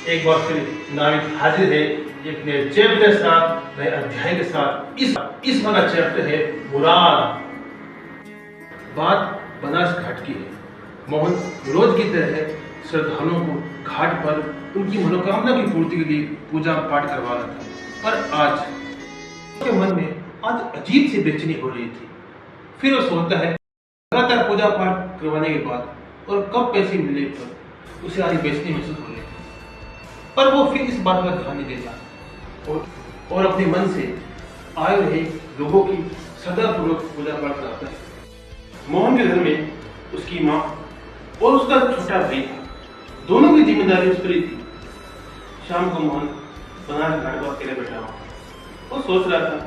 एक बार फिर नाविक हाजिर है एक नए चैप्टर के साथ, नए अध्याय के साथ। इस वाला चैप्टर है मुराद। बात बनास घाट की है। मोहन रोज की तरह श्रद्धालुओं को घाट पर उनकी मनोकामना की पूर्ति के लिए पूजा पाठ करवा रहा था। पर आज उसके मन में आज अजीब सी बेचैनी हो रही थी। फिर वो सोचता है लगातार पूजा पाठ करवाने के बाद और कब पैसे मिले पर उसे आज बेचैनी महसूस हो रही थी। पर वो फिर इस बात पर ध्यान नहीं देता और अपने मन से आए रहे लोगों की सदापूर्वक पूजा पाठ कराता है। मोहन के घर में उसकी माँ और उसका छोटा भाई था। दोनों की जिम्मेदारी उस पर ही थी। शाम को मोहन बनारस घाट पर अकेले बैठा हुआ और सोच रहा था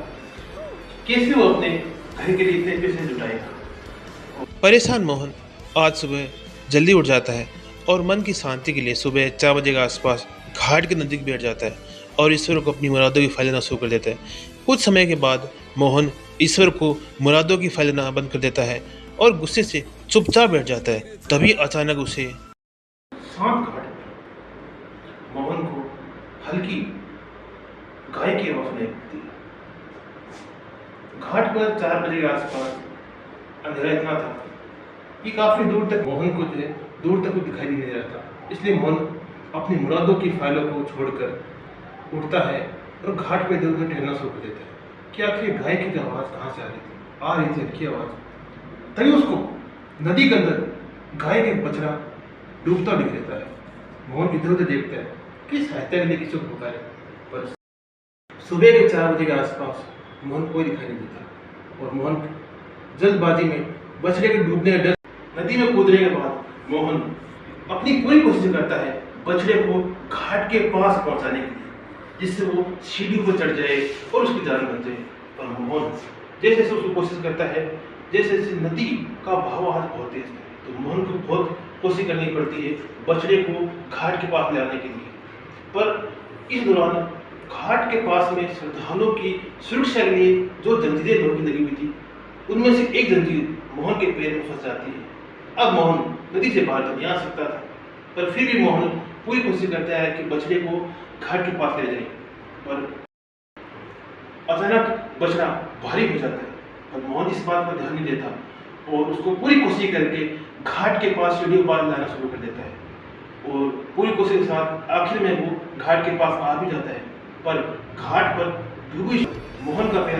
कैसे वो अपने घर के लिए इतने पैसे जुटाएगा। परेशान मोहन आज सुबह जल्दी उठ जाता है और मन की शांति के लिए सुबह 4 बजे के आसपास घाट के नजदीक बैठ जाता है और ईश्वर को अपनी मुरादों की फाइल देना शुरू कर देता है। कुछ समय के बाद मोहन ईश्वर को मुरादों की फाइल देना बंद कर देता है और गुस्से से चुपचाप बैठ जाता है। तभी अचानक उसे शाम घाट पर मोहन को हल्की गाय की आवाज सुनाई देती है। घाट पर 4 बजे के आसपास अंधेरा इतना था कि काफी दूर तक मोहन को दूर तक कुछ दिखाई नहीं दे रहा था। इसलिए मोहन अपनी मुरादों की फाइलों को छोड़कर उठता है और घाट पे इधर उधर टहलना शुरू कर देता है कि आखिर गाय की आवाज़ कहाँ से आ रही थी हल्की आवाज़। तभी उसको नदी के अंदर गाय के बछड़ा डूबता दिख देता है। मोहन इधर उधर देखता है कि सहायता के लिए किसी को पुकारे, पर सुबह के 4 बजे के आसपास मोहन कोई दिखाई नहीं देता और मोहन जल्दबाजी में बछड़े के डूबने का डर नदी में कूदने के बाद मोहन अपनी पूरी कोशिश करता है बछड़े को घाट के पास पहुंचाने के लिए, जिससे वो सीढ़ी पर चढ़ जाए और उसकी जान बच जाए। पर मोहन जैसे जैसे उसको कोशिश करता है, जैसे जैसे नदी का बहाव आज बहुत तेज है, तो मोहन को बहुत कोशिश करनी पड़ती है बछड़े को घाट के पास ले आने के लिए। पर इस दौरान घाट के पास में श्रद्धालुओं की सुरक्षा के लिए जो जंजीरें लोगों की लगी हुई थी, उनमें से एक जंजीर मोहन के पैर में फंस जाती है। अब मोहन नदी से बाहर तो नहीं आ सकता था, पर फिर भी मोहन पूरी कोशिश करता है कि बछड़े को घाट के पास ले जाए। पर अचानक बछड़ा भारी हो जाता है, पर मोहन इस बात पर ध्यान नहीं देता और उसको पूरी कोशिश करके घाट के पास सीढ़ी पार लाना शुरू कर देता है और पूरी कोशिश के साथ आखिर में वो घाट के पास आ भी जाता है। पर घाट पर डूबी मोहन का पैर